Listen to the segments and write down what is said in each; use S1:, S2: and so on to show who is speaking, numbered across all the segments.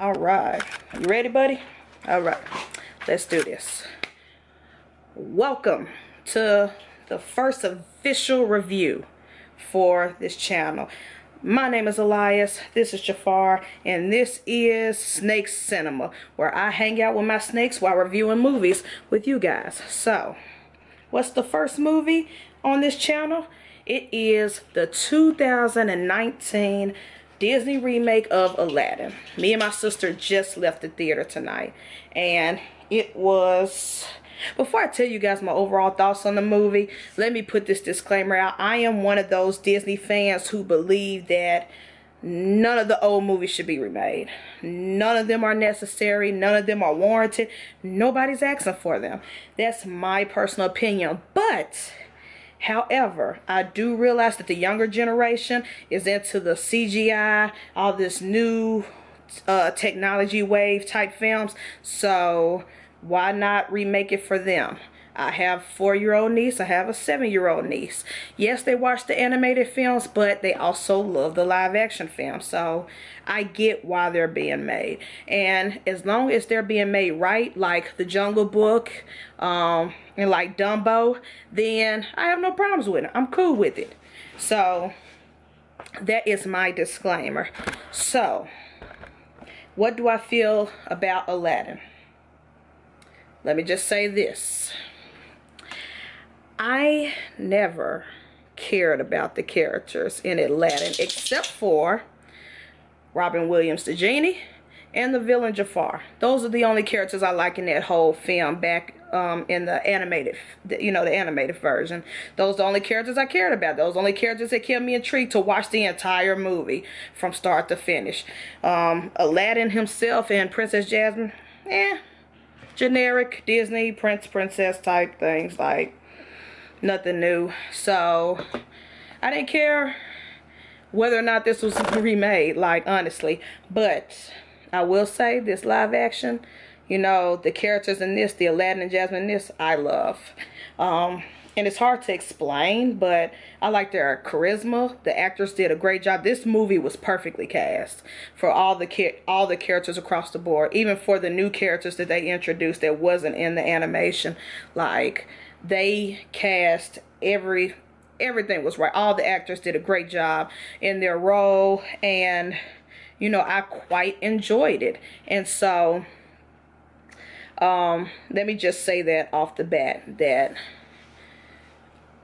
S1: All right, you ready, buddy? All right, let's do this. Welcome to the first official review for this channel. My name is Elias, this is Jafar, and this is Snake Cinema, where I hang out with my snakes while reviewing movies with you guys. So, what's the first movie on this channel? It is the 2019 Disney remake of Aladdin. Me and my sister just left the theater tonight, and it was... Before I tell you guys my overall thoughts on the movie, let me put this disclaimer out. I am one of those Disney fans who believe that none of the old movies should be remade. None of them are necessary. None of them are warranted. Nobody's asking for them. That's my personal opinion. But, however, I do realize that the younger generation is into the CGI, all this new technology wave type films. So why not remake it for them? I have a 4-year-old niece. I have a 7-year-old niece. Yes, they watch the animated films, but they also love the live action films. So I get why they're being made. And as long as they're being made right, like The Jungle Book and like Dumbo, then I have no problems with it. I'm cool with it. So that is my disclaimer. So what do I feel about Aladdin? Let me just say this. I never cared about the characters in Aladdin except for Robin Williams, the genie, and the villain Jafar. Those are the only characters I like in that whole film back in the animated, the animated version. Those are the only characters I cared about. Those are the only characters that kept me intrigued to watch the entire movie from start to finish. Aladdin himself and Princess Jasmine, generic Disney princess type things, like nothing new. So I didn't care whether or not this was remade, like, honestly. But I will say this live action, the characters in this, the Aladdin and Jasmine in this, I love. And it's hard to explain, but I like their charisma. The actors did a great job. This movie was perfectly cast for all the characters across the board, even for the new characters that they introduced that wasn't in the animation. Like, they cast everything was right. All the actors did a great job in their role, and I quite enjoyed it. And so let me just say that off the bat, that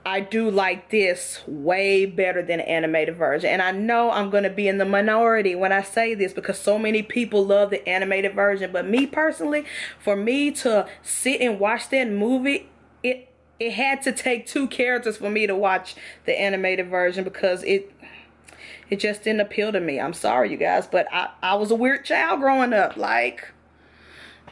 S1: I do like this way better than the animated version. And I know I'm going to be in the minority when I say this, because so many people love the animated version. But me personally, for me to sit and watch that movie, it had to take 2 characters for me to watch the animated version, because it just didn't appeal to me. I'm sorry, you guys, but I was a weird child growing up. Like,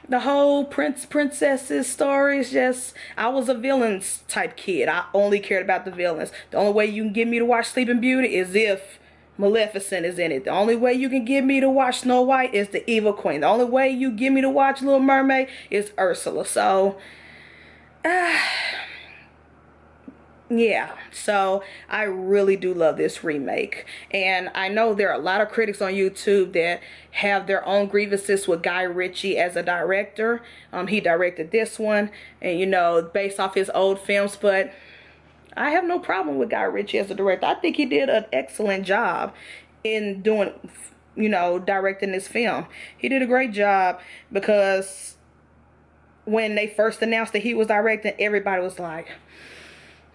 S1: the whole princesses stories, I was a villains type kid. I only cared about the villains. The only way you can get me to watch Sleeping Beauty is if Maleficent is in it. The only way you can get me to watch Snow White is the Evil Queen. The only way you get me to watch Little Mermaid is Ursula. So, yeah, so I really do love this remake. And I know there are a lot of critics on YouTube that have their own grievances with Guy Ritchie as a director. He directed this one, and based off his old films, but I have no problem with Guy Ritchie as a director. I think he did an excellent job in doing, directing this film. He did a great job, because when they first announced that he was directing, everybody was like,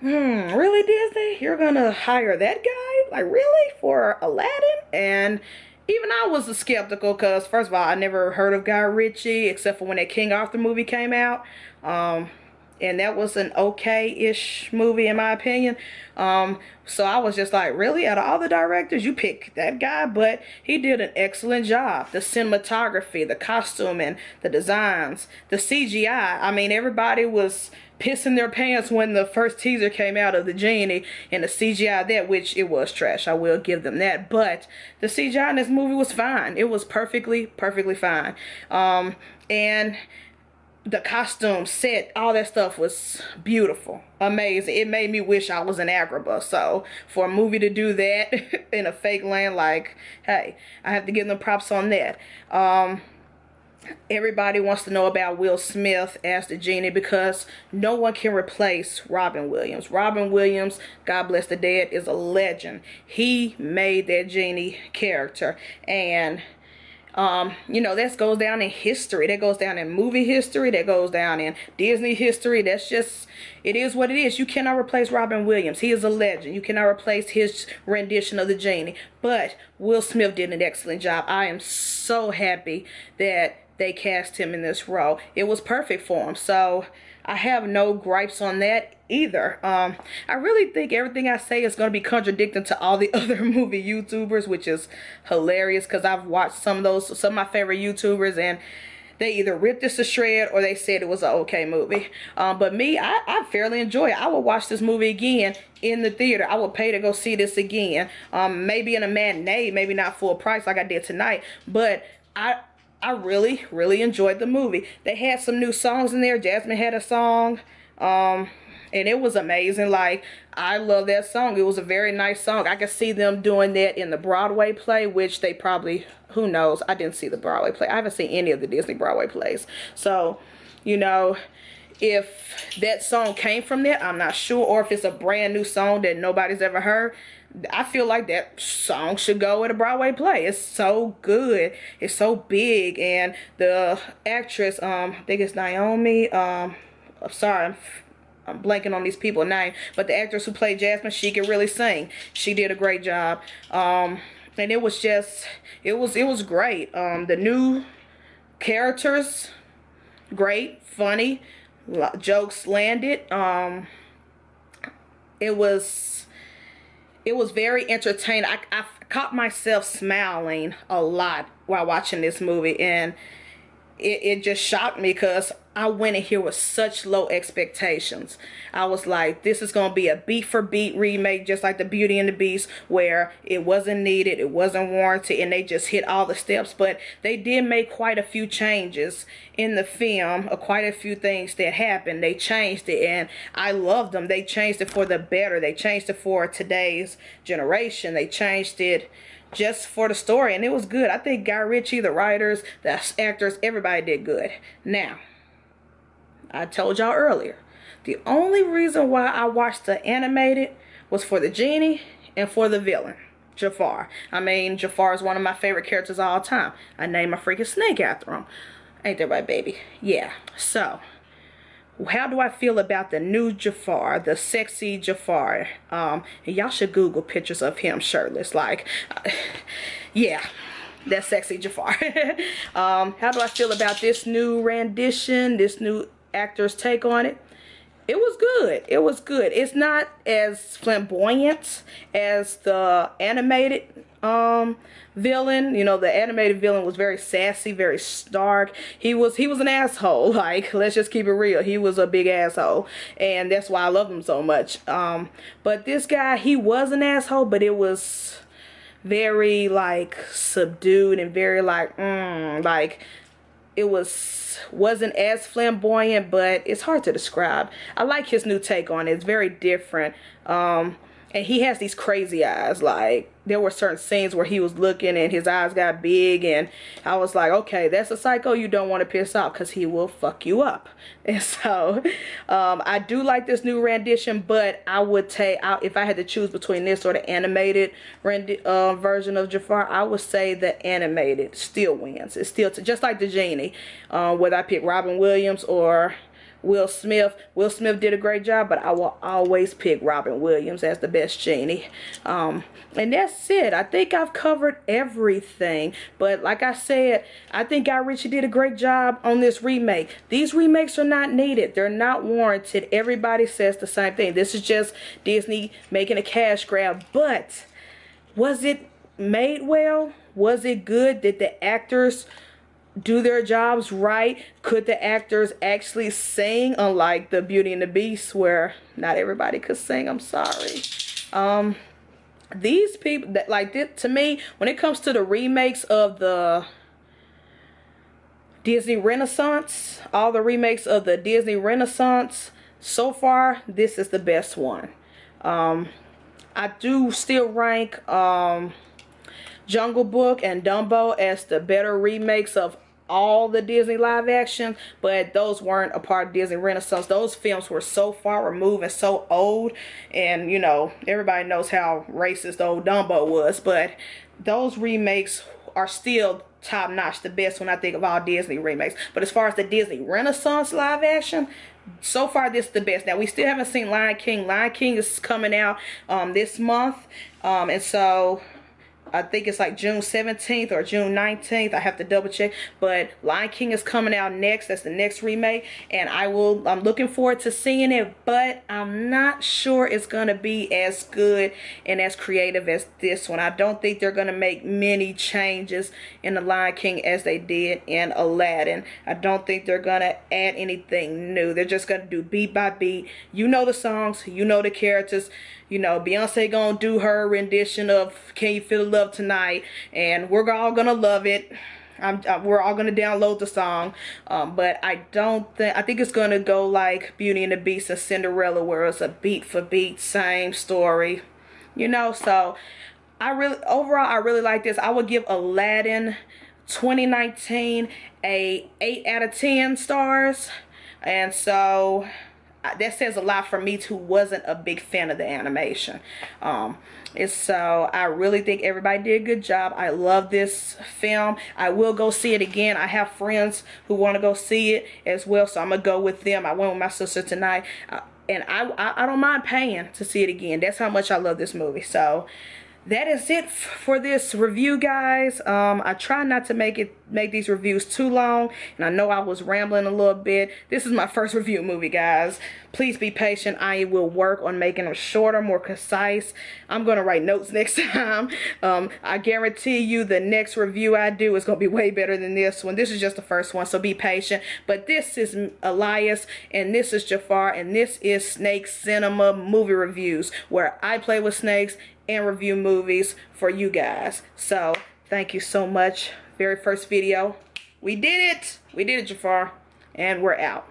S1: really, Disney? You're gonna hire that guy? Like, really? For Aladdin? And even I was skeptical, because first of all, I never heard of Guy Ritchie except for when that King Arthur movie came out. And that was an okay-ish movie in my opinion. So I was just like, really? Out of all the directors, you pick that guy? But he did an excellent job. The cinematography, the costuming, the designs, the CGI. I mean, everybody was pissing their pants when the first teaser came out of the genie and the CGI that, which it was trash. I will give them that. But the CGI in this movie was fine. It was perfectly fine. And the costume set, all that stuff was beautiful, amazing. It made me wish I was in Agrabah. So for a movie to do that in a fake land, like, hey, I have to give them props on that. Everybody wants to know about Will Smith as the genie because no one can replace Robin Williams. Robin Williams, God bless the dead, is a legend. He made that genie character, and you know, that goes down in history. That goes down in movie history. That goes down in Disney history. That's just, it is what it is. You cannot replace Robin Williams. He is a legend. You cannot replace his rendition of the genie. But Will Smith did an excellent job. I am so happy that they cast him in this role. It was perfect for him. So I have no gripes on that either. I really think everything I say is going to be contradicting to all the other movie YouTubers, which is hilarious because I've watched some of my favorite YouTubers, and they either ripped this to shred or they said it was an okay movie. But me, I fairly enjoy it. I will watch this movie again in the theater. I would pay to go see this again. Maybe in a matinee, maybe not full price like I did tonight, but I really, really enjoyed the movie. They had some new songs in there. Jasmine had a song, and it was amazing. Like, I love that song. It was a very nice song. I could see them doing that in the Broadway play, which they probably, who knows? I didn't see the Broadway play. I haven't seen any of the Disney Broadway plays. So, you know, if that song came from that, I'm not sure. Or if it's a brand new song that nobody's ever heard, I feel like that song should go at a Broadway play. It's so good. It's so big. And the actress, I think it's Naomi. I'm sorry, I'm blanking on these people's names. But the actress who played Jasmine, she can really sing. She did a great job. And it was just, it was great. The new characters, great, funny, jokes landed. It was very entertaining. I caught myself smiling a lot while watching this movie, and it just shocked me because I went in here with such low expectations. I was like, this is going to be a beat for beat remake, just like the Beauty and the Beast, where it wasn't needed, it wasn't warranted, and they just hit all the steps. But they did make quite a few changes in the film, quite a few things that happened. They changed it, and I loved them. They changed it for the better. They changed it for today's generation. They changed it just for the story, and it was good. I think Guy Ritchie, the writers, the actors, everybody did good. Now, I told y'all earlier, the only reason why I watched the animated was for the genie and for the villain, Jafar. I mean, Jafar is one of my favorite characters of all time. I named my freaking snake after him. Ain't that right, baby? Yeah. So, how do I feel about the new Jafar, the sexy Jafar? And y'all should Google pictures of him shirtless. Like, yeah, that sexy Jafar. How do I feel about this new rendition, this new actor's take on it? It was good. It was good. It's not as flamboyant as the animated villain. You know, the animated villain was very sassy, very stark. He was an asshole. Like, let's just keep it real. He was a big asshole, and that's why I love him so much. But this guy, he was an asshole, but it was very like subdued and very like it wasn't as flamboyant, but it's hard to describe. I like his new take on it. It's very different. And he has these crazy eyes. Like, there were certain scenes where he was looking and his eyes got big, and I was like, okay, that's a psycho you don't want to piss off, because he will fuck you up. And so I do like this new rendition, but I would take, if I had to choose between this or the animated version of Jafar, I would say the animated still wins. It's still just like the genie, whether I pick Robin Williams or Will Smith. Will Smith did a great job, but I will always pick Robin Williams as the best genie. And that's it. I think I've covered everything. But like I said, I think Guy Ritchie did a great job on this remake. These remakes are not needed. They're not warranted. Everybody says the same thing. This is just Disney making a cash grab. But was it made well? Was it good? Did the actors do their jobs right? Could the actors actually sing, unlike the Beauty and the Beast, where not everybody could sing? I'm sorry. These people that like this, to me, when it comes to the remakes of the Disney Renaissance, all the remakes of the Disney Renaissance, so far, this is the best one. I do still rank Jungle Book and Dumbo as the better remakes of all the Disney live action, but those weren't a part of Disney Renaissance. Those films were so far removed and so old, and you know, everybody knows how racist old Dumbo was, but those remakes are still top notch, the best when I think of all Disney remakes. But as far as the Disney Renaissance live action, so far this is the best. Now we still haven't seen Lion King. Lion King is coming out this month, and so I think it's like June 17th or June 19th. I have to double check. But Lion King is coming out next. That's the next remake. And I'm looking forward to seeing it. But I'm not sure it's going to be as good and as creative as this one. I don't think they're going to make many changes in the Lion King as they did in Aladdin. I don't think they're going to add anything new. They're just going to do beat by beat. You know the songs. You know the characters. You know, Beyonce gonna do her rendition of Can You Feel the Love Tonight, and we're all gonna love it. We're all gonna download the song, but I think it's gonna go like Beauty and the Beast and Cinderella, where it's a beat for beat, same story. You know, so overall I really like this. I would give Aladdin 2019 a 8 out of 10 stars, and so that says a lot for me, who wasn't a big fan of the animation. So I really think everybody did a good job. I love this film. I will go see it again. I have friends who want to go see it as well, so I'm gonna go with them. I went with my sister tonight, and I don't mind paying to see it again. That's how much I love this movie. So that is it for this review, guys. I try not to make these reviews too long, and I know I was rambling a little bit. This is my first review movie, guys. Please be patient. I will work on making them shorter, more concise. I'm gonna write notes next time. I guarantee you the next review I do is gonna be way better than this one. This is just the first one, so be patient. But this is Elias, and this is Jafar, and this is Snake Cinema Movie Reviews, where I play with snakes and review movies for you guys. So thank you so much. Very first video. We did it. We did it, Jafar. And we're out.